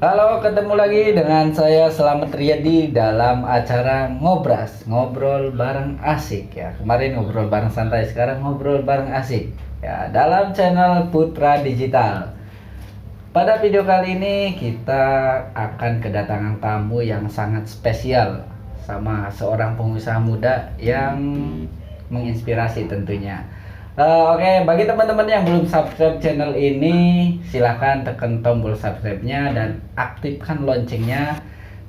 Halo, ketemu lagi dengan saya Slamet Riyadi dalam acara Ngobras, ngobrol bareng asik ya. Kemarin ngobrol bareng santai, sekarang ngobrol bareng asik ya dalam channel Putra Digital. Pada video kali ini kita akan kedatangan tamu yang sangat spesial sama seorang pengusaha muda yang menginspirasi tentunya. Oke, bagi teman-teman yang belum subscribe channel ini, silahkan tekan tombol subscribe-nya dan aktifkan loncengnya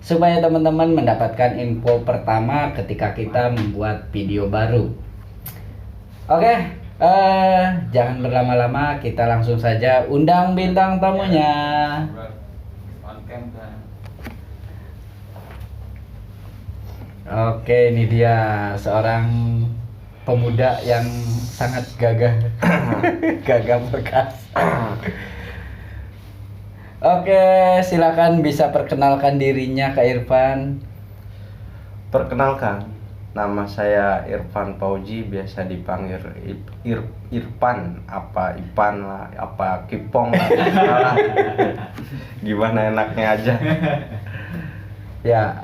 supaya teman-teman mendapatkan info pertama ketika kita membuat video baru. Oke, jangan berlama-lama, kita langsung saja undang bintang tamunya. Oke, ini dia seorang pemuda yang sangat gagah gagah perkasa. Oke, silakan bisa perkenalkan dirinya Kak Irfan. Perkenalkan, nama saya Irfan Pauji, biasa dipanggil Irfan, apa Ipan lah, apa Kipong lah, terserah. Gimana enaknya aja. Ya,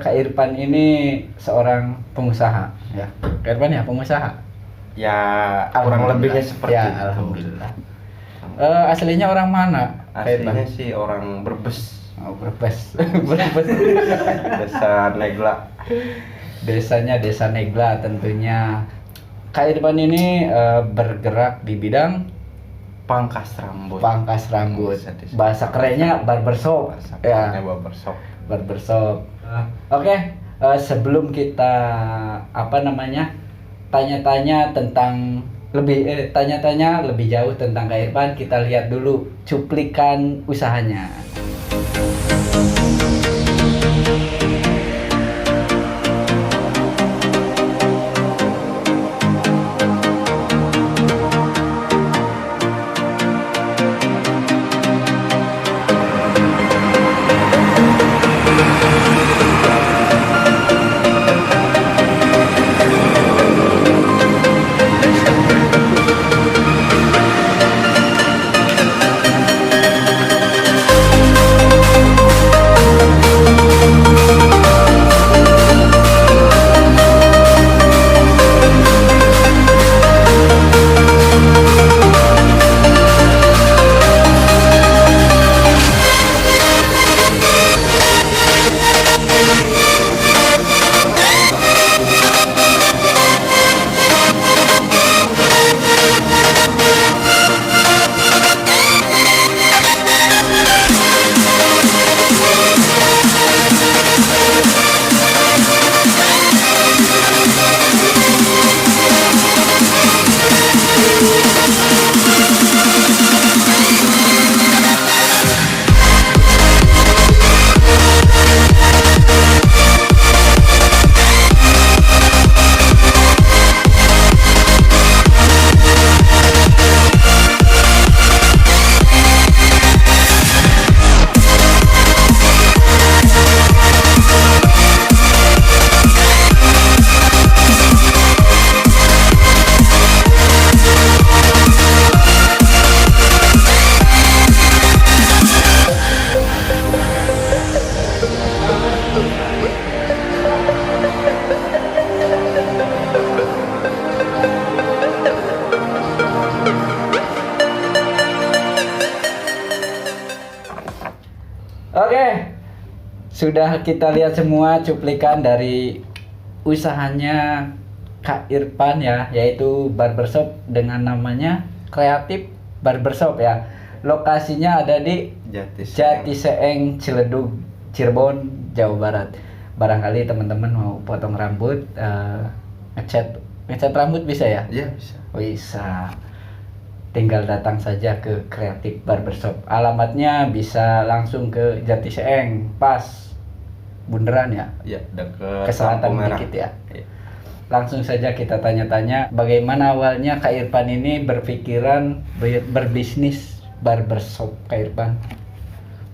Kak Irfan ini seorang pengusaha ya. Kak Irfan ya pengusaha. Ya kurang lebihnya seperti ya, itu. Alhamdulillah. Aslinya orang mana? Kak Irfan? Aslinya sih orang Brebes, Oh, Brebes. Brebes. Desa Negla. Desanya Desa Negla tentunya. Kak Irfan ini bergerak di bidang Pangkas rambut. pangkas rambut. Desa-desa. Bahasa kerennya barbershop. Ya, Ya, barbershop. barbershop. Oke, sebelum kita tanya-tanya tentang tanya-tanya lebih jauh tentang Kak Irfan, kita lihat dulu cuplikan usahanya. Oke, sudah kita lihat semua cuplikan dari usahanya Kak Irfan ya, yaitu barbershop dengan namanya Kreatif Barbershop ya. Lokasinya ada di Jati Seeng, Ciledug, Cirebon, Jawa Barat. Barangkali teman-teman mau potong rambut, ngecat rambut bisa ya? Iya bisa. Bisa. Tinggal datang saja ke Kreatif Barbershop. Alamatnya bisa langsung ke Jati Seeng, pas bundaran ya. Ya, dekat Ke selatan lampu merah. dikit ya. Iya. Langsung saja kita tanya-tanya bagaimana awalnya Kak Irfan ini berpikiran berbisnis barbershop. Kak Irfan.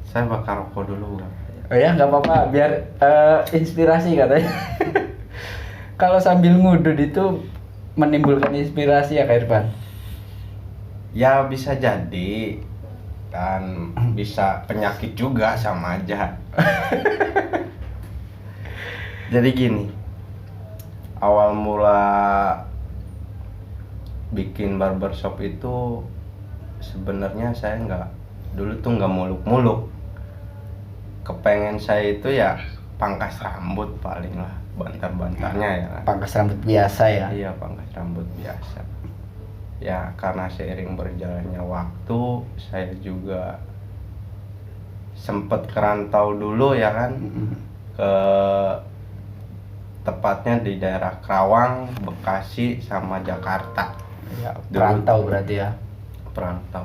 Saya bakar rokok dulu Bang. Oh ya, nggak apa-apa, biar inspirasi katanya. Kalau sambil ngudut itu menimbulkan inspirasi ya Kak Irfan. Ya bisa jadi, dan bisa penyakit juga sama aja. Jadi gini, awal mula bikin barbershop itu sebenarnya saya dulu tuh nggak muluk-muluk. Kepengen saya itu ya pangkas rambut paling lah, bantar-bantarnya ya kan. Pangkas rambut biasa ya. Iya, pangkas rambut biasa. Ya karena seiring berjalannya waktu saya juga sempet kerantau dulu ya kan, ke tepatnya di daerah Karawang, Bekasi sama Jakarta. Ya, perantau berarti ya. Perantau.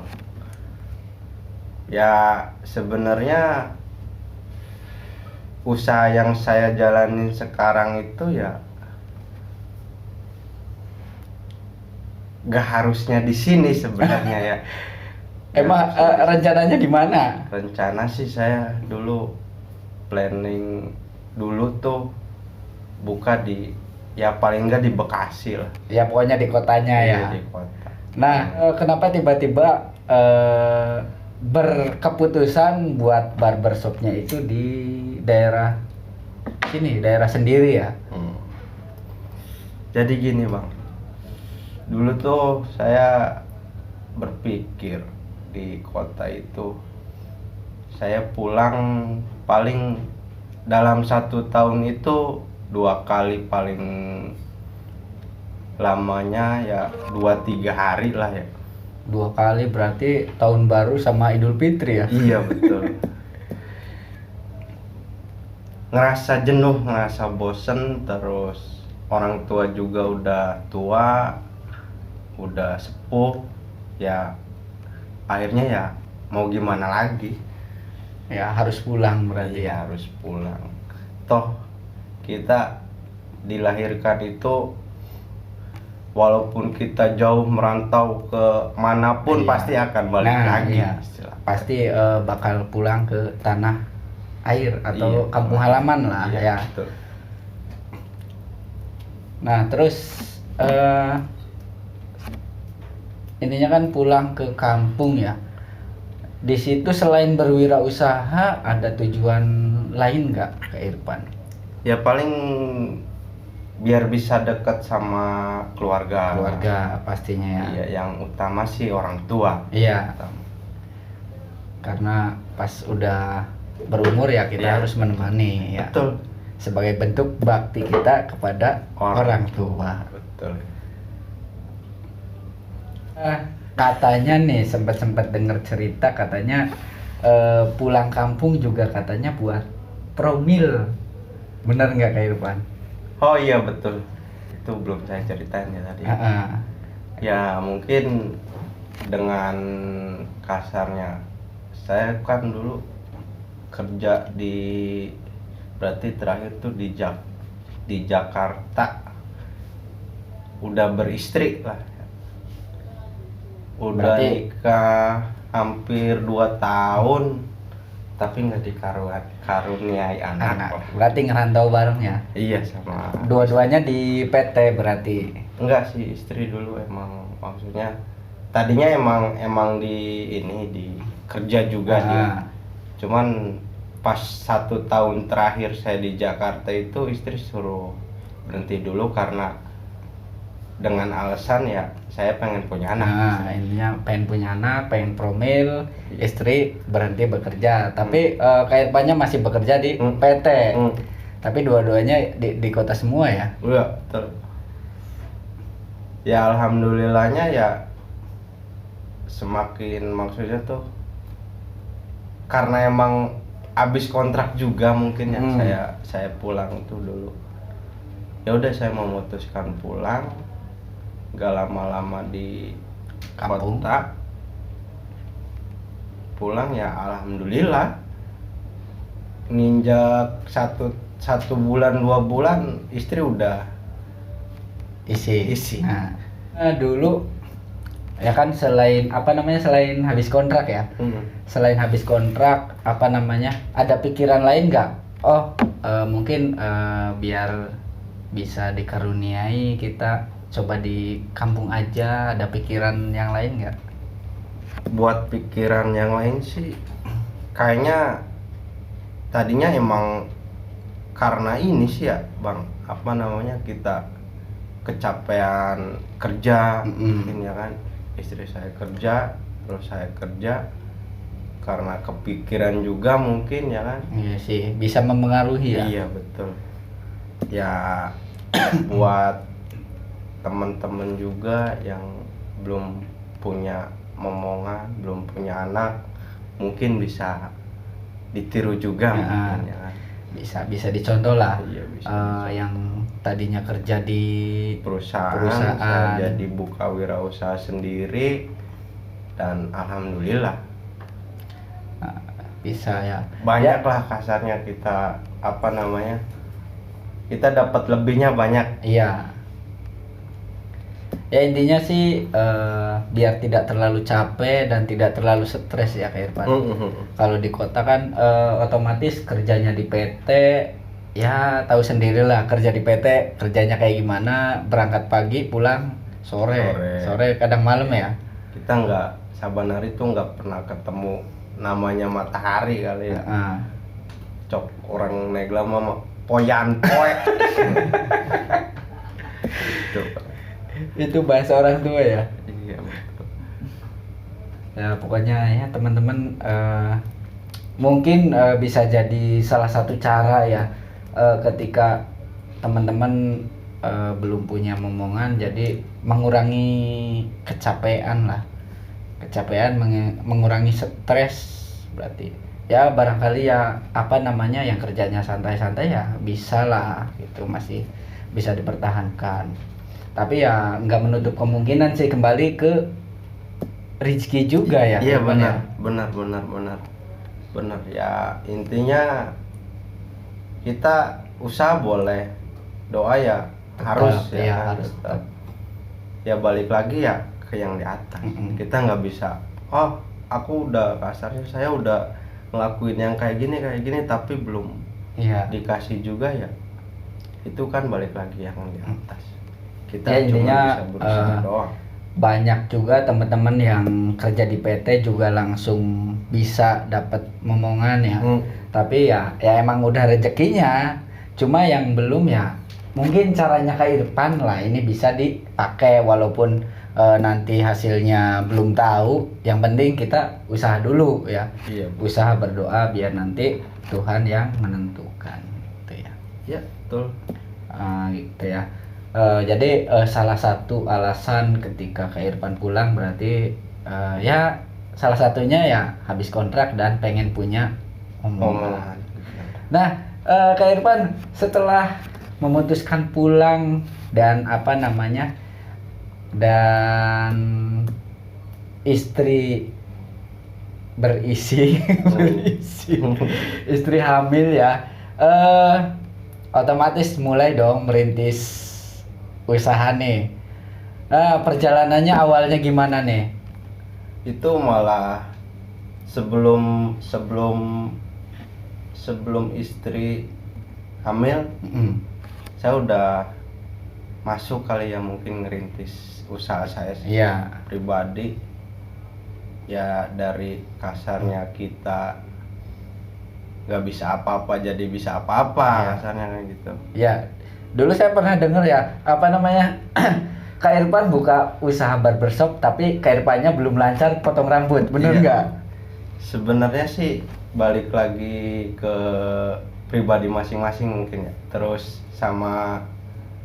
Ya sebenarnya usaha yang saya jalanin sekarang itu ya gak harusnya di sini sebenarnya ya. Emang rencananya gimana? Rencana sih saya dulu planning dulu tuh buka di ya paling enggak di Bekasi lah. Ya pokoknya di kotanya ya. Iya, di kota. Nah, kenapa tiba-tiba berkeputusan buat barbershopnya itu di daerah sini, daerah sendiri ya? Jadi gini bang, dulu tuh saya berpikir di kota itu saya pulang paling dalam 1 tahun itu 2 kali, paling lamanya ya 2-3 hari lah ya. 2 kali berarti tahun baru sama Idul Fitri ya? Iya betul. Ngerasa jenuh, ngerasa bosen, terus orang tua juga udah tua, udah sepuh, ya akhirnya ya mau gimana lagi, Ya harus pulang berarti ya. ya harus pulang. Toh kita dilahirkan itu walaupun kita jauh merantau ke manapun Iya. pasti akan balik Nah, lagi. iya. Pasti bakal pulang ke tanah air atau Iya, kampung halaman lah iya, ya. betul. Nah terus intinya kan pulang ke kampung ya. Di situ selain berwirausaha ada tujuan lain nggak ke Irfan? Ya paling biar bisa dekat sama keluarga. Keluarga pastinya ya. Iya, yang utama sih orang tua. Iya. Utama. Karena pas udah berumur ya kita Iya. harus menemani ya. Betul. Sebagai bentuk bakti kita kepada orang tua. Betul. Katanya nih sempat dengar cerita katanya pulang kampung juga katanya buat promil. Benar nggak Kak Irfan? Oh iya betul. Itu belum saya ceritain ya tadi. Ya mungkin dengan kasarnya saya kan dulu kerja berarti terakhir tuh di Jakarta, udah beristri lah, udah Berarti- nikah hampir 2 tahun tapi nggak dikaruniai anak lah. Berarti ngerantau bareng ya. Iya sama. Dua-duanya di PT berarti. Enggak sih, istri dulu emang maksudnya tadinya emang di kerja juga dia. Cuman pas 1 tahun terakhir saya di Jakarta itu istri suruh berhenti dulu karena dengan alasan ya saya pengen punya anak. Nah, intinya pengen punya anak, pengen promil, istri berhenti bekerja. Tapi Kak Irfannya masih bekerja di PT. Tapi dua-duanya di kota semua ya. Udah, betul. Ya alhamdulillahnya ya semakin maksudnya tuh karena emang habis kontrak juga mungkin ya saya pulang itu dulu. Ya udah saya memutuskan pulang, gak lama-lama di Kampung. kota. Pulang ya alhamdulillah nginjak satu bulan 2 bulan istri udah isi. Nah, dulu ya kan selain habis kontrak ya. Selain habis kontrak ada pikiran lain nggak? Mungkin biar bisa dikaruniai kita coba di kampung aja, ada pikiran yang lain nggak? buat pikiran yang lain sih kayaknya tadinya emang karena ini sih ya Bang, apa namanya, kita kecapean kerja mungkin ya kan, istri saya kerja terus saya kerja, karena kepikiran juga mungkin ya kan. Iya sih, bisa mempengaruhi ya. Iya betul ya. Buat teman-teman juga yang belum punya momongan, belum punya anak, mungkin bisa ditiru juga mungkin ya kan. Bisa dicontoh lah. Iya, bisa yang tadinya kerja di perusahaan. Saya jadi buka wirausaha sendiri dan alhamdulillah bisa ya. Banyak lah kasarnya kita apa namanya, kita dapat lebihnya banyak. Iya. Ya intinya sih biar tidak terlalu capek dan tidak terlalu stres ya Kak Irfan. Kalau di kota kan otomatis kerjanya di PT, ya tahu sendirilah kerja di PT kerjanya kayak gimana, berangkat pagi pulang sore kadang malam ya. Kita nggak, saban hari tuh nggak pernah ketemu namanya matahari kali ya. Cok orang negla mama poyan poe. Itu bahasa orang tua ya. Iya betul. Ya pokoknya ya teman-teman, mungkin bisa jadi salah satu cara ya, ketika teman-teman belum punya momongan, jadi mengurangi kecapean lah, mengurangi stres berarti ya. Barangkali ya apa namanya, yang kerjanya santai-santai ya bisa lah gitu, masih bisa dipertahankan. Tapi ya nggak menutup kemungkinan sih kembali ke rezeki juga ya. Iya benar ya. Intinya kita usaha boleh, doa ya tetap, harus ya, harus tetap. Ya balik lagi ya ke yang di atas. Kita nggak bisa, oh aku udah kasarnya saya udah ngelakuin yang kayak gini tapi belum dikasih juga ya. Itu kan balik lagi yang di atas. Kita ya, intinya cuma bisa berusaha doang. Banyak juga teman-teman yang kerja di PT juga langsung bisa dapat momongan ya. Tapi ya emang udah rezekinya. Cuma yang belum ya mungkin caranya Kak Irfan lah ini bisa dipakai, walaupun nanti hasilnya belum tahu. Yang penting kita usaha dulu ya. Iya. Usaha, berdoa, biar nanti Tuhan yang menentukan gitu ya. Iya betul. Gitu ya. Jadi salah satu alasan ketika Kak Irfan pulang berarti ya salah satunya ya habis kontrak dan pengen punya omongan. Nah, Kak Irfan setelah memutuskan pulang dan apa namanya, dan istri berisi istri hamil ya, otomatis mulai dong merintis usaha nih. Perjalanannya awalnya gimana nih? Itu malah sebelum istri hamil, saya udah masuk kali ya, mungkin ngerintis usaha saya pribadi. Ya dari kasarnya kita nggak bisa apa-apa jadi bisa apa-apa, kasarnya kayak gitu. Ya. Dulu saya pernah dengar ya, apa namanya, Kak Irfan buka usaha barbershop tapi Kak Irfannya belum lancar potong rambut, bener nggak? Sebenarnya sih balik lagi ke pribadi masing-masing mungkin ya, terus sama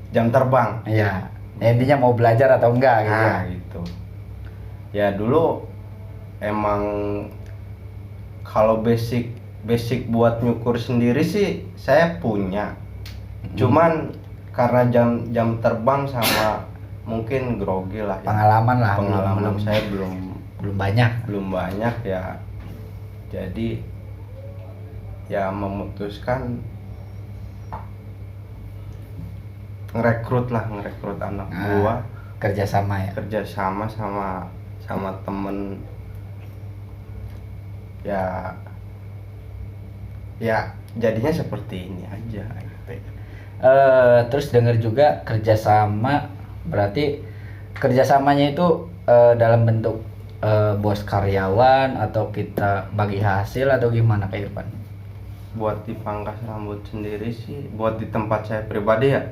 jam terbang. Iya, intinya mau belajar atau enggak gitu. Gitu. Ya dulu emang kalau basic buat nyukur sendiri sih saya punya. Cuman karena jam terbang sama mungkin grogi lah ya. Pengalaman saya belum banyak ya. Jadi ya memutuskan ngerekrut anak buah, kerja sama sama temen ya jadinya seperti ini aja gitu. Terus dengar juga kerjasama, berarti kerjasamanya itu dalam bentuk bos karyawan atau kita bagi hasil atau gimana Kak Irfan? Buat dipangkas rambut sendiri sih, buat di tempat saya pribadi ya,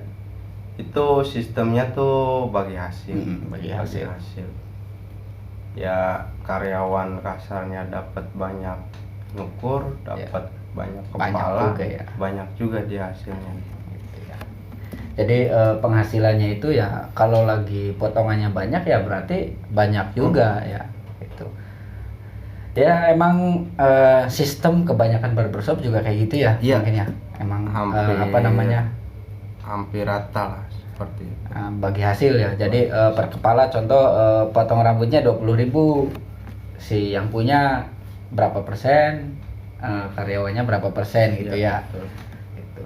itu sistemnya tuh bagi hasil. Bagi hasil. Ya karyawan kasarnya dapat banyak nyukur, dapat banyak kepala, banyak juga di hasilnya. Gitu ya. Jadi penghasilannya itu ya kalau lagi potongannya banyak ya berarti banyak juga ya. Gitu. Ya emang sistem kebanyakan barbershop juga kayak gitu ya, mungkin ya. Emang hampir rata lah seperti itu. Bagi hasil ya. Jadi per kepala contoh potong rambutnya 20.000, si yang punya berapa persen, karyawannya berapa persen gitu ya. Gitu.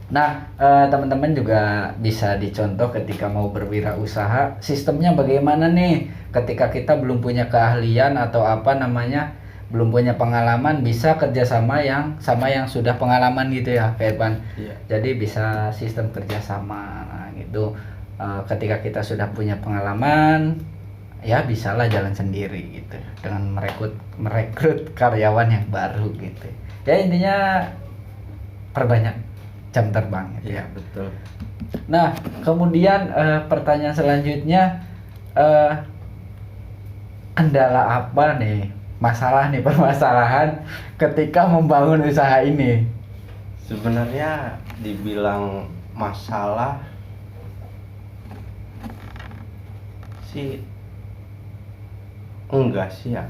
Nah teman-teman juga bisa dicontoh ketika mau berwirausaha, sistemnya bagaimana nih ketika kita belum punya keahlian atau belum punya pengalaman, bisa kerjasama sama yang sudah pengalaman gitu ya Kak Irfan. Jadi bisa sistem kerjasama gitu. Ketika kita sudah punya pengalaman ya bisalah jalan sendiri gitu dengan merekrut karyawan yang baru gitu ya. Intinya perbanyak jam terbang gitu ya. Betul. Nah kemudian pertanyaan selanjutnya, kendala apa nih, permasalahan ketika membangun usaha ini? Sebenarnya dibilang masalah sih enggak sih ya,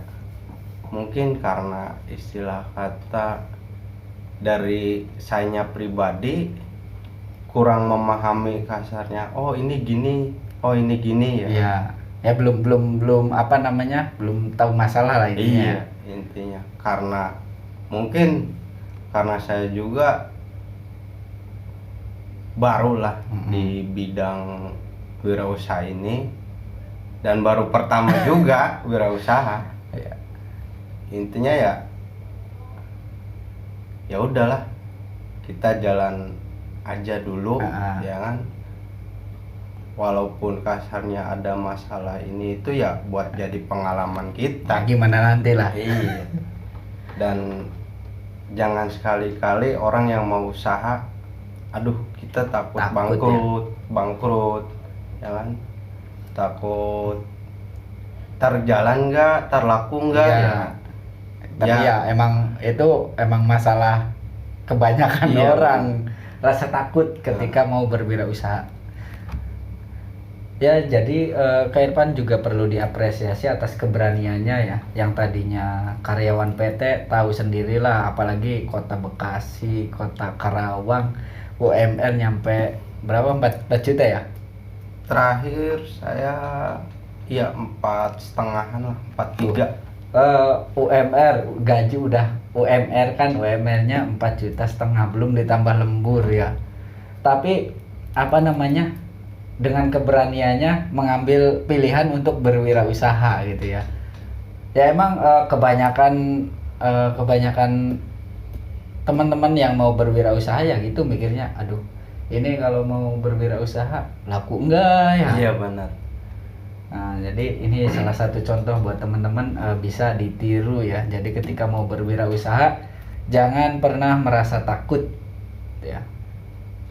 mungkin karena istilah kata dari sayanya pribadi kurang memahami kasarnya, oh ini gini ya. Ya belum belum tahu masalah lah intinya. Intinya karena mungkin karena saya juga barulah di bidang wirausaha ini dan baru pertama juga wirausaha. Intinya ya udahlah, kita jalan aja dulu ya kan. Walaupun kasarnya ada masalah ini itu ya buat jadi pengalaman kita. Gimana nanti lah. Dan jangan sekali-kali orang yang mau usaha, aduh kita takut bangkrut ya kan, takut terjalan nggak, terlaku nggak ya. Tapi ya emang masalah kebanyakan orang rasa takut ketika mau berwirausaha. Ya jadi Kak Irfan juga perlu diapresiasi atas keberaniannya ya, yang tadinya karyawan PT tahu sendirilah, apalagi kota Bekasi, kota Karawang, UMR nyampe berapa, 4 juta ya? Terakhir saya 4,5-an lah, 4,3. UMR gaji udah UMR-nya 4,5 juta, belum ditambah lembur ya. Tapi dengan keberaniannya mengambil pilihan untuk berwirausaha gitu ya. Ya emang kebanyakan teman-teman yang mau berwirausaha ya gitu mikirnya, aduh ini kalau mau berwirausaha laku enggak ya. Iya benar. Nah, jadi ini salah satu contoh buat teman-teman bisa ditiru ya. Jadi ketika mau berwirausaha jangan pernah merasa takut ya.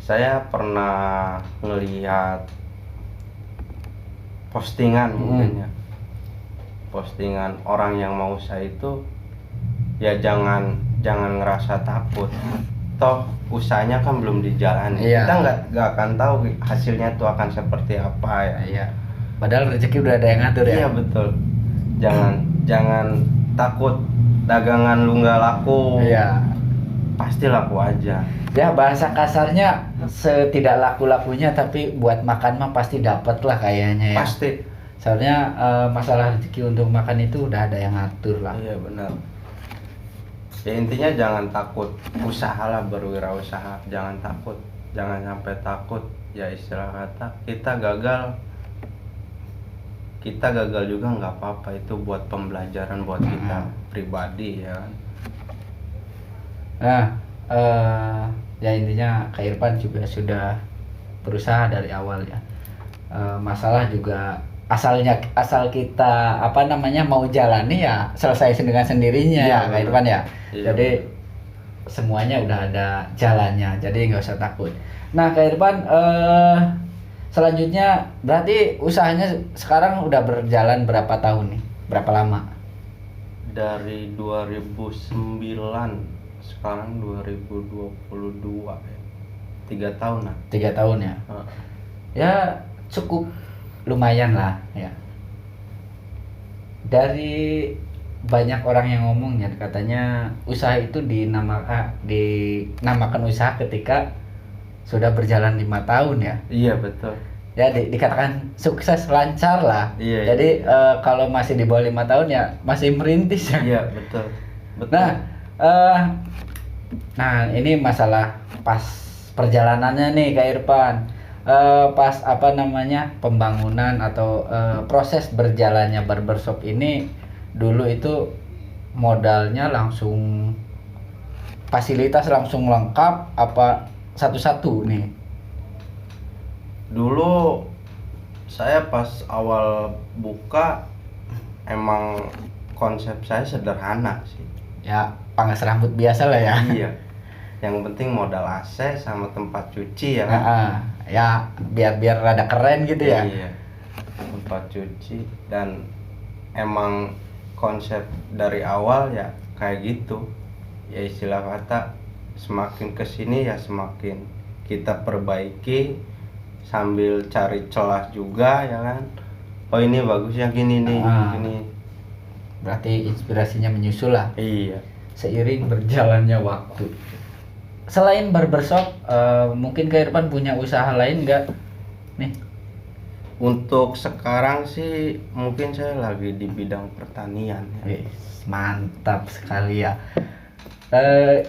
Saya pernah ngelihat postingan mungkin ya. Postingan orang yang mau usaha itu ya jangan ngerasa takut. Toh usahanya kan belum dijalani. Kita nggak akan tahu hasilnya tuh akan seperti apa ya. Iya. Padahal rezeki udah ada yang ngatur ya. Iya betul. Jangan takut dagangan lu nggak laku. Iya. Pasti laku aja. Ya bahasa kasarnya setidak laku-lakunya tapi buat makan mah pasti dapat lah kayaknya ya. Pasti. Soalnya masalah rezeki untuk makan itu udah ada yang ngatur lah. Iya benar. Ya intinya jangan takut, usahalah, berwirausaha, jangan takut, jangan sampai takut. Ya istilah kata kita gagal juga nggak apa-apa, itu buat pembelajaran buat kita pribadi ya. Nah ya intinya Kak Irfan juga sudah berusaha dari awal ya. Masalah juga asal kita apa namanya mau jalani ya selesai dengan sendirinya Iya, ya Kak Irfan ya. Iya, Jadi semuanya udah ada jalannya, jadi nggak usah takut. Nah Kak Irfan, selanjutnya berarti usahanya sekarang udah berjalan berapa tahun nih? Berapa lama? dari 2009 sekarang 2022 ya. 3 tahun lah. 3 tahun ya. Heeh. Ya cukup lumayan lah ya. Dari banyak orang yang ngomong ya katanya usaha itu dinamakan usaha ketika sudah berjalan 5 tahun ya. Iya betul. Ya dikatakan sukses lancar lah. Iya, Jadi iya. kalau masih di bawah 5 tahun ya masih merintis ya. Iya betul. Betul. Nah, nah ini masalah pas perjalanannya nih Kak Irfan. Pas apa namanya pembangunan atau proses berjalannya barbershop ini dulu itu modalnya langsung fasilitas langsung lengkap apa satu-satu nih? Dulu saya pas awal buka emang konsep saya sederhana sih. Ya pangkas rambut biasa lah ya. Iya. Yang penting modal AC sama tempat cuci ya kan. Ya biar rada keren gitu ya. Iya. Tempat cuci dan emang konsep dari awal ya kayak gitu. Ya istilah kata semakin kesini ya semakin kita perbaiki sambil cari celah juga ya kan. Oh ini bagusnya gini nih, gini. Berarti inspirasinya menyusul lah. Iya. Seiring berjalannya waktu. Selain barbershop, mungkin Kak Irfan punya usaha lain nggak? Nih. Untuk sekarang sih mungkin saya lagi di bidang pertanian ya. Mantap sekali ya.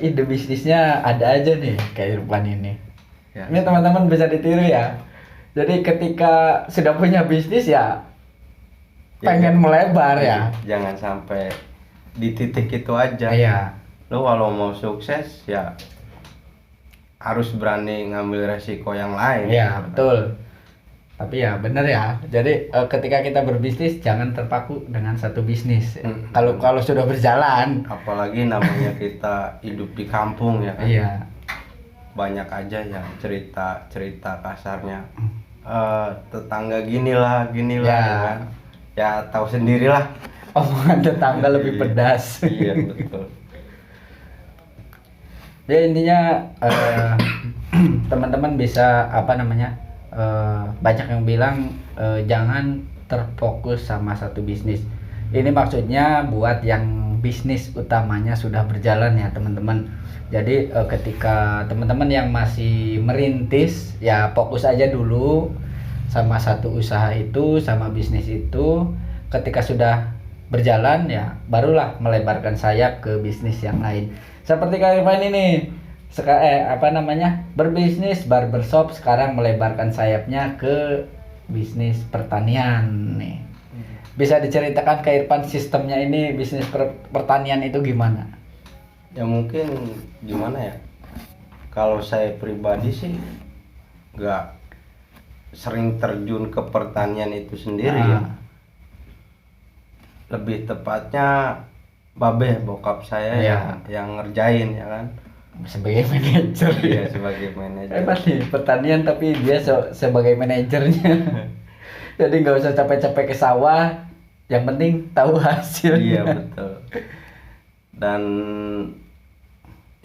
Ide bisnisnya ada aja nih Kak Irfan ini. Ya. Ini teman-teman bisa ditiru ya. Jadi ketika sudah punya bisnis ya pengen melebar ya. Jangan sampai di titik itu aja. Iya. Lo kalau mau sukses ya harus berani ngambil resiko yang lain. Iya, betul. Tapi ya benar ya. Jadi ketika kita berbisnis jangan terpaku dengan satu bisnis. Kalau sudah berjalan, apalagi namanya kita hidup di kampung ya kan. iya. Banyak aja yang cerita kasarnya. Tetangga ginilah Ya. ya kan. Ya tahu sendirilah. Omongan tetangga lebih pedas. Iya betul. Ya intinya teman-teman bisa apa namanya banyak yang bilang jangan terfokus sama satu bisnis. Ini maksudnya buat yang bisnis utamanya sudah berjalan ya teman-teman. Jadi ketika teman-teman yang masih merintis ya fokus aja dulu sama satu usaha itu sama bisnis itu. Ketika sudah berjalan ya barulah melebarkan sayap ke bisnis yang lain. Seperti Kak Irfan ini berbisnis barbershop sekarang melebarkan sayapnya ke bisnis pertanian nih. Bisa diceritakan Kak Irfan sistemnya ini bisnis pertanian itu gimana? Ya mungkin gimana ya, kalau saya pribadi sih nggak sering terjun ke pertanian itu sendiri ya. Lebih tepatnya Babe bokap saya yang ngerjain ya kan, sebagai manajer. Iya sebagai manajer. Hebat nih pertanian tapi dia sebagai manajernya. Jadi nggak usah capek-capek ke sawah, yang penting tahu hasil. Iya betul. Dan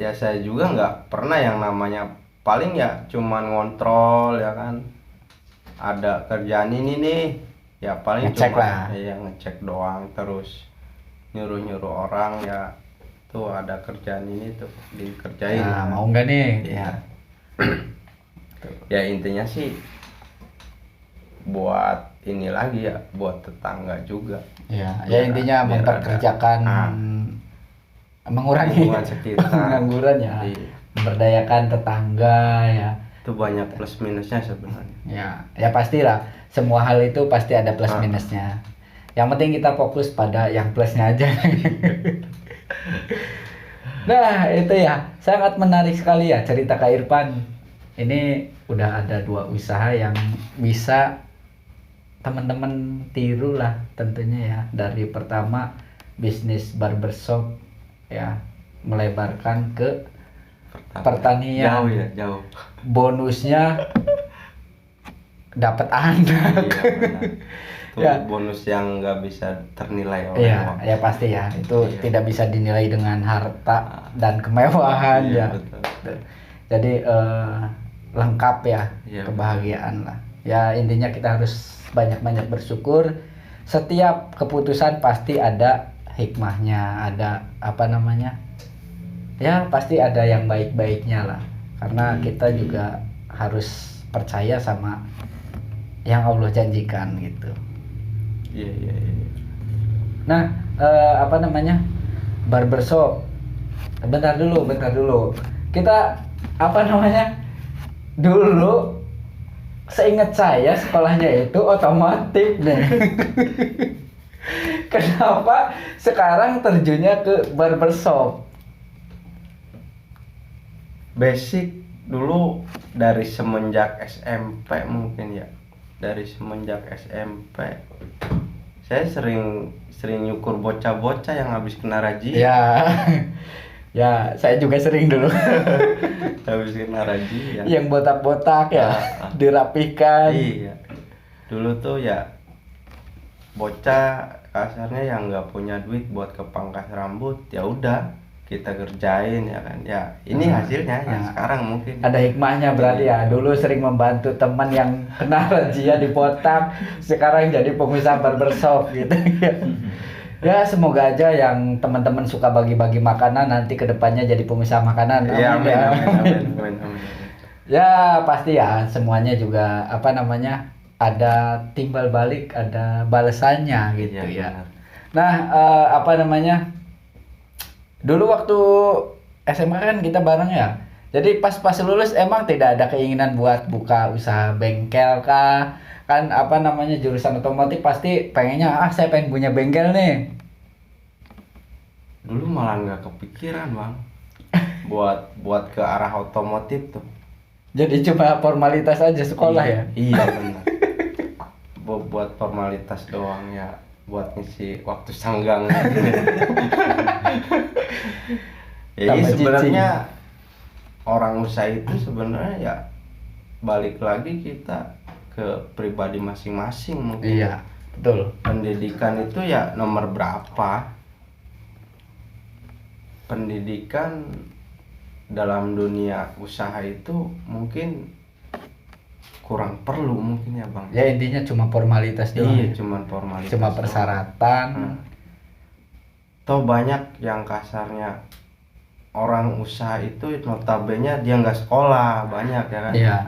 ya saya juga nggak pernah yang namanya, paling ya cuman ngontrol ya kan, ada kerjaan ini nih ya paling ngecek cuma lah. Ya ngecek doang, terus nyuruh orang ya tuh ada kerjaan ini tuh dikerjain. Nah, mau nggak nih? Ya. Ya intinya sih buat ini lagi ya, buat tetangga juga. Ya intinya biar memperkerjakan mengurangi lingkungan sekitar. pengangguran ya. Iya. Memberdayakan tetangga ya. Itu banyak plus minusnya sebenarnya. Ya pastilah. Semua hal itu pasti ada plus minusnya. Yang penting kita fokus pada yang plusnya aja. Nah itu ya sangat menarik sekali ya cerita Kak Irfan. Ini udah ada 2 usaha yang bisa teman-teman tiru lah tentunya ya, dari pertama bisnis barbershop ya, melebarkan ke pertanian. Jauh ya, jauh. Bonusnya dapat anak. Iya, benar. Itu Ya. bonus yang nggak bisa ternilai oleh Iya, uang. ya pasti ya. Itu Iya. tidak bisa dinilai dengan harta dan kemewahan Iya, ya. betul. Jadi lengkap ya, Iya, kebahagiaan lah. Ya intinya kita harus banyak-banyak bersyukur. Setiap keputusan pasti ada hikmahnya, ada apa namanya? Ya pasti ada yang baik-baiknya lah. Karena kita juga harus percaya sama yang Allah janjikan gitu. Iya, iya, iya. Nah, apa namanya? Barbershop. Bentar dulu. Kita apa namanya? Dulu seingat saya sekolahnya itu otomotif nih. Kenapa sekarang terjunnya ke barbershop? Basic dulu dari semenjak SMP mungkin ya. Dari semenjak SMP saya sering nyukur bocah-bocah yang habis kena razia. Ya. Ya, saya juga sering dulu. Habis kena razia. Yang botak-botak ya, dirapihkan. Iya. Dulu tuh ya bocah kasarnya yang nggak punya duit buat kepangkas rambut, ya udah kita kerjain ya kan. Ya ini hasilnya ya sekarang mungkin. Ada hikmahnya berarti ya. Dulu sering membantu teman yang kena razia dibotak, sekarang jadi pengusaha barbershop gitu. Ya semoga aja yang teman-teman suka bagi-bagi makanan nanti kedepannya jadi pengusaha makanan. Iya, Amin ya. amin. Ya pasti ya, semuanya juga apa namanya, ada timbal balik, ada balasannya gitu Iya, ya. benar. Nah apa namanya, dulu waktu SMA kan kita bareng ya. Jadi pas lulus emang tidak ada keinginan buat buka usaha bengkel kah? Kan apa namanya, jurusan otomotif pasti pengennya saya pengen punya bengkel nih. Dulu malah nggak kepikiran bang buat ke arah otomotif tuh. Jadi cuma formalitas aja sekolah ya. Iya benar. Buat formalitas doang ya, buat ngisi waktu senggang. Ya Tambah sebenarnya orang usaha itu sebenarnya ya balik lagi kita ke pribadi masing-masing mungkin. Iya, betul. Pendidikan itu ya nomor berapa? Pendidikan dalam dunia usaha itu mungkin kurang perlu mungkin ya bang. Ya intinya cuma formalitas doang. Iya, ya. cuman formalitas. Cuma doang. persyaratan. Toh banyak yang kasarnya orang usaha itu notabene dia nggak sekolah, banyak ya kan. Iya.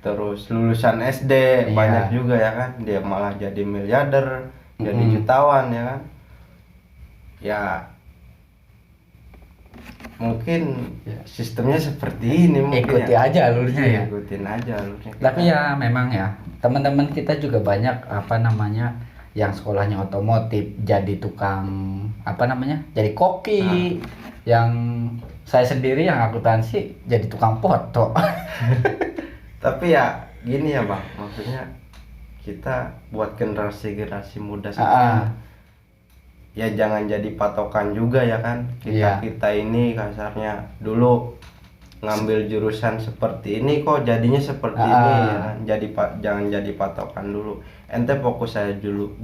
Terus lulusan SD Iya. banyak juga ya kan, dia malah jadi miliarder, jadi jutawan ya kan. Ya mungkin sistemnya seperti ini mungkin. Ikuti ya. aja alurnya ya. Ikutin aja alurnya. Tapi ya memang ya, teman-teman kita juga banyak apa namanya, yang sekolahnya otomotif jadi tukang apa namanya, jadi koki. Yang saya sendiri yang akuntansi jadi tukang foto. Tapi ya gini ya bang, maksudnya kita buat generasi muda sekarang ya jangan jadi patokan juga ya kan. Kita ini kasarnya dulu ngambil jurusan seperti ini kok jadinya seperti ini ya kan. Jangan jadi patokan dulu. Ente fokus saya dulu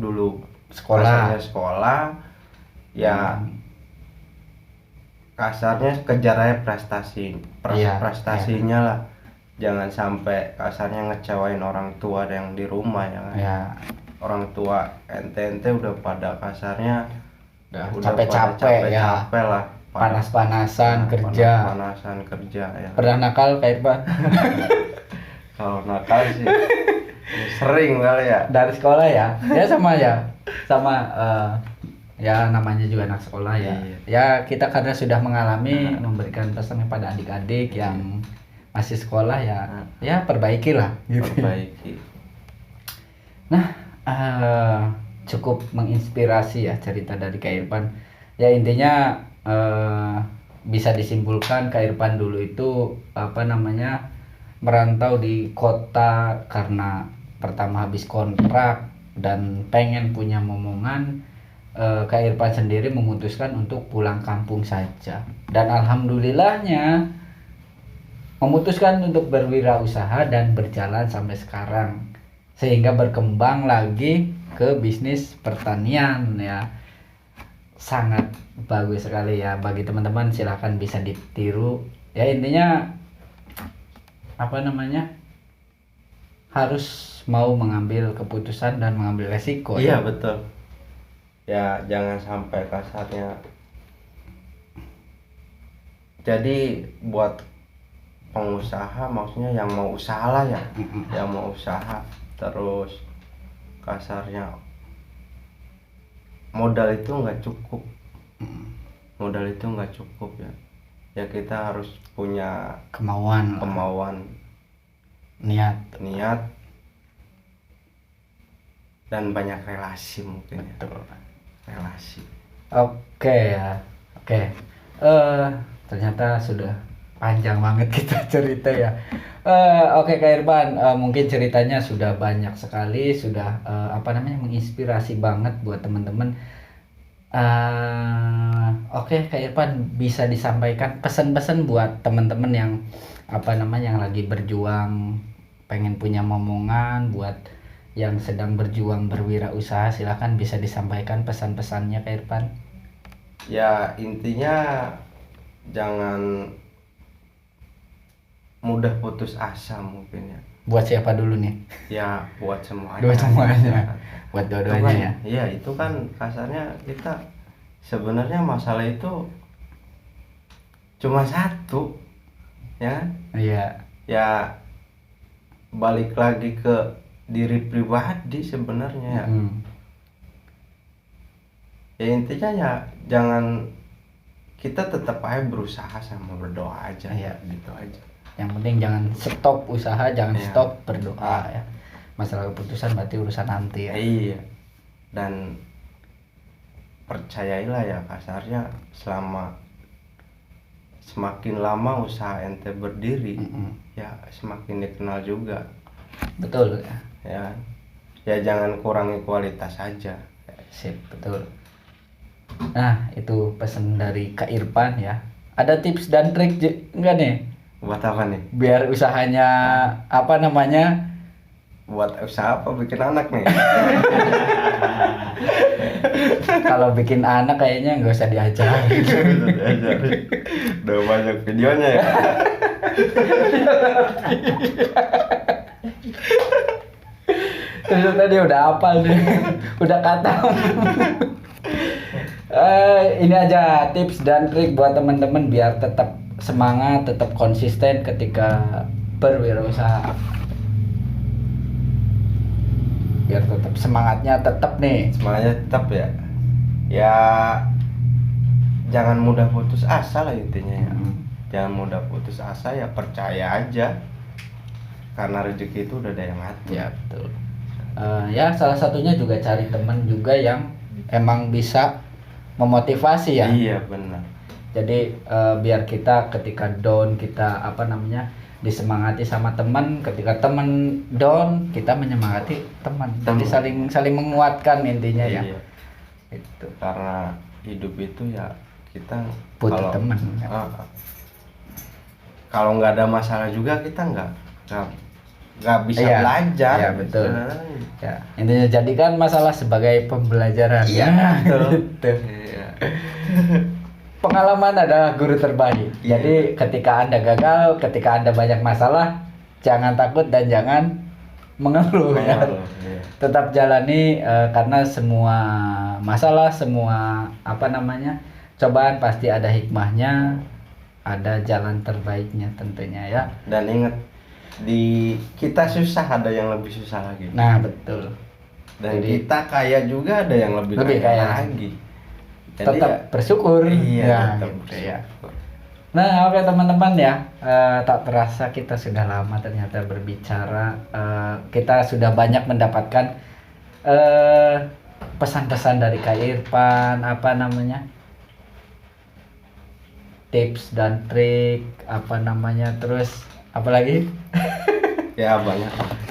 Sekolah. Sekolah ya. Kasarnya kejar aja prestasinya lah. Jangan sampai kasarnya ngecewain orang tua yang di rumah ya kan. Ya. Orang tua ente udah pada kasarnya Udah pada capek-capek ya. capek lah. Panas-panasan kerja. Panas-panasan kerja ya. Pernah nakal kayak Irfan? Kalau nakal sih sering kali ya. Dari sekolah ya. Ya sama ya. Sama ya namanya juga anak sekolah ya. Iya. Ya kita karena sudah mengalami, memberikan pesan kepada adik-adik yang masih sekolah ya. Ya perbaikilah gitu. Perbaiki. Nah, cukup menginspirasi ya cerita dari Kak Irfan. Ya intinya bisa disimpulkan Kak Irfan dulu itu apa namanya, merantau di kota karena pertama habis kontrak, dan pengen punya momongan, Kak Irfan sendiri memutuskan untuk pulang kampung saja. Dan alhamdulillahnya memutuskan untuk berwirausaha dan berjalan sampai sekarang, sehingga berkembang lagi ke bisnis pertanian ya. Sangat bagus sekali ya, bagi teman-teman silahkan bisa ditiru ya. Intinya apa namanya, harus mau mengambil keputusan dan mengambil resiko. Iya ya. betul ya, jangan sampai kasarnya. Jadi buat pengusaha, maksudnya yang mau usaha lah ya, yang mau usaha terus kasarnya modal itu nggak cukup, modal itu nggak cukup ya. Ya kita harus punya Kemauan, niat. Dan banyak relasi mungkin ya. Relasi. Oke ya, oke. Ternyata sudah panjang banget kita cerita ya. Oke Kak Irfan, mungkin ceritanya sudah banyak sekali, sudah menginspirasi banget buat teman-teman. Oke Kak Irfan, bisa disampaikan pesan-pesan buat teman-teman yang yang lagi berjuang pengen punya momongan, buat yang sedang berjuang berwirausaha, silahkan bisa disampaikan pesan-pesannya Kak Irfan. Ya intinya jangan mudah putus asa mungkin ya. Buat siapa dulu nih? Ya buat semuanya. Buat semuanya. Buat dua-duanya ya. Iya itu kan kasarnya kita sebenarnya masalah itu cuma satu, ya. Iya. Ya balik lagi ke diri pribadi sebenarnya ya. Ya intinya ya jangan, kita tetap aja berusaha sama berdoa aja. Iya. Gitu aja. Yang penting jangan stop usaha, jangan Iya. stop berdoa ya. Masalah keputusan berarti urusan nanti ya. Iya. Dan percayailah ya kasarnya, selama semakin lama usaha ente berdiri, ya semakin dikenal juga. Betul ya. Ya jangan kurangi kualitas aja. Sip, betul. Nah, itu pesan dari Kak Irfan ya. Ada tips dan trik enggak nih? Buat apa nih? Biar usahanya Buat usaha apa, bikin anak nih? Kalau bikin anak kayaknya nggak usah diajarin. Udah banyak videonya ya. Terus tadi udah hafal nih, udah katam. Ini aja tips dan trik buat teman-teman biar tetap semangat, tetap konsisten ketika berwirausaha. Biar tetap semangatnya tetap nih. Semangatnya tetap ya. Ya jangan mudah putus asa lah intinya ya. Jangan mudah putus asa, ya percaya aja. Karena rezeki itu udah ada yang ngatur. Ya betul. Ya salah satunya juga cari teman juga yang emang bisa memotivasi ya. Iya benar. Jadi biar kita ketika down kita disemangati sama teman, ketika teman down kita menyemangati teman. Jadi saling menguatkan intinya ya. Iya. Itu. Karena hidup itu ya kita Butuh teman. Kalau nggak ada masalah juga kita nggak bisa belajar. Iya betul. Ya, intinya jadikan masalah sebagai pembelajaran. Iya betul. Iya. Pengalaman adalah guru terbaik. Iya. Jadi ketika Anda gagal, ketika Anda banyak masalah, jangan takut dan jangan mengeluh ya. Iya. Tetap jalani karena semua masalah, semua cobaan pasti ada hikmahnya, ada jalan terbaiknya tentunya ya. Dan ingat, di kita susah ada yang lebih susah lagi. Nah betul. Dan jadi, kita kaya juga ada yang lebih kaya lagi. Jadi tetap bersyukur. Iya, tetap bersyukur. Nah oke teman-teman ya, tak terasa kita sudah lama ternyata berbicara. Kita sudah banyak mendapatkan pesan-pesan dari Kak Irfan, tips dan trik, terus apalagi ya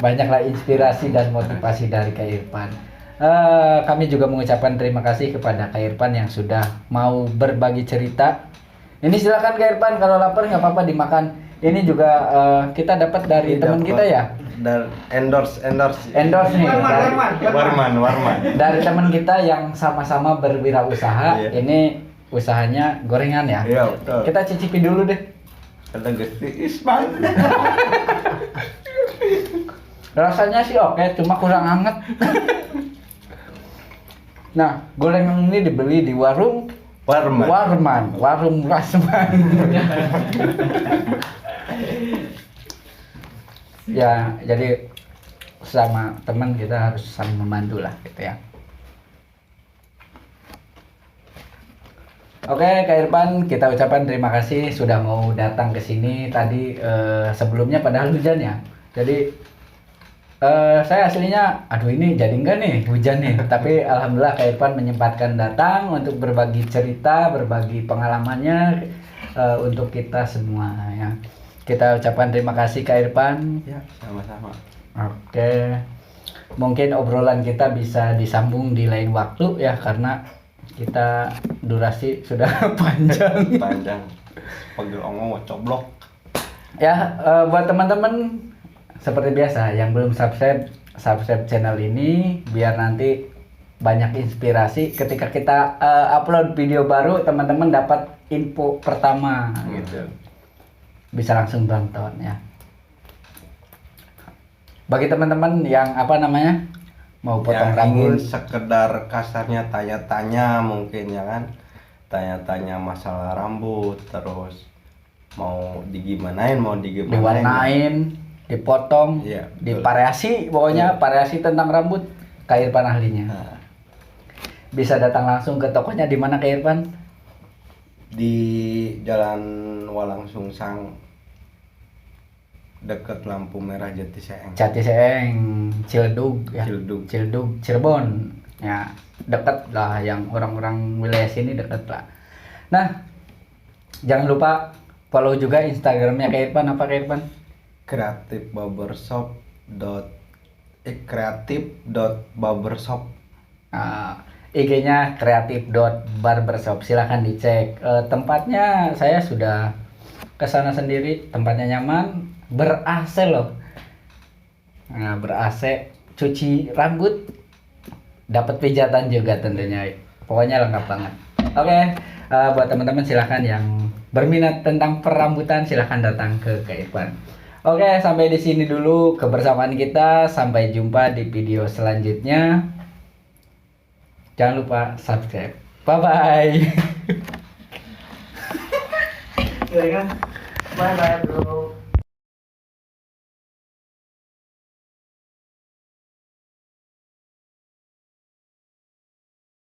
banyaklah inspirasi dan motivasi dari Kak Irfan. Kami juga mengucapkan terima kasih kepada Kak Irfan yang sudah mau berbagi cerita. Ini silakan Kak Irfan, kalau lapar nggak apa-apa dimakan. Ini juga kita dapat dari teman kita ya. Dan endorse Endorse nih Warman. dari teman kita yang sama-sama berwirausaha. Iya. Ini usahanya gorengan ya. Iya, betul. Kita cicipi dulu deh. Ada gede Isman. Rasanya sih oke, cuma kurang anget. Nah, gorengan ini dibeli di warung Warman. warung Rasman. Ya, jadi sama teman kita harus saling membantu lah gitu ya. Oke, Kak Irfan, kita ucapkan terima kasih sudah mau datang ke sini. Tadi sebelumnya padahal hujan ya. Jadi saya aslinya, aduh ini jadi enggak nih hujan nih. Tapi alhamdulillah Kak Irfan menyempatkan datang untuk berbagi cerita, berbagi pengalamannya untuk kita semua ya. Kita ucapkan terima kasih Kak Irfan. Ya, sama-sama. Oke. Mungkin obrolan kita bisa disambung di lain waktu ya, karena kita durasi sudah panjang. Pegel ngomong coblok. Ya, buat teman-teman seperti biasa yang belum subscribe channel ini biar nanti banyak inspirasi ketika kita upload video baru, teman-teman dapat info pertama gitu. Bisa langsung tonton ya. Bagi teman-teman yang mau potong Yang ingin rambut, sekedar kasarnya tanya-tanya mungkin ya kan, tanya-tanya masalah rambut, terus mau digimanain, diwarnain, dipotong, Iya, betul. divariasi, pokoknya variasi tentang rambut, Kak Irfan ahlinya. Nah, Bisa datang langsung ke tokonya di mana Kak Irfan? di Jalan Walang Sungsang dekat lampu merah Jatiseeng. Jatiseeng, Ciledug ya. Ciledug. Cirebon. Ya, dekat lah, yang orang-orang wilayah sini dekat lah. Nah, jangan lupa follow juga Instagramnya Kak Irfan, apa Kak Irfan? kreatif.barbershop. IG-nya kreatif.barbershop, silahkan dicek. Tempatnya saya sudah kesana sendiri, tempatnya nyaman, ber-AC loh. Nah, ber-AC, cuci rambut, dapat pijatan juga tentunya. Pokoknya lengkap banget. Oke, buat teman-teman silahkan yang berminat tentang perambutan silahkan datang ke Kak Irfan. Oke, sampai di sini dulu kebersamaan kita. Sampai jumpa di video selanjutnya. Jangan lupa subscribe. Bye bye. Bye bye bro.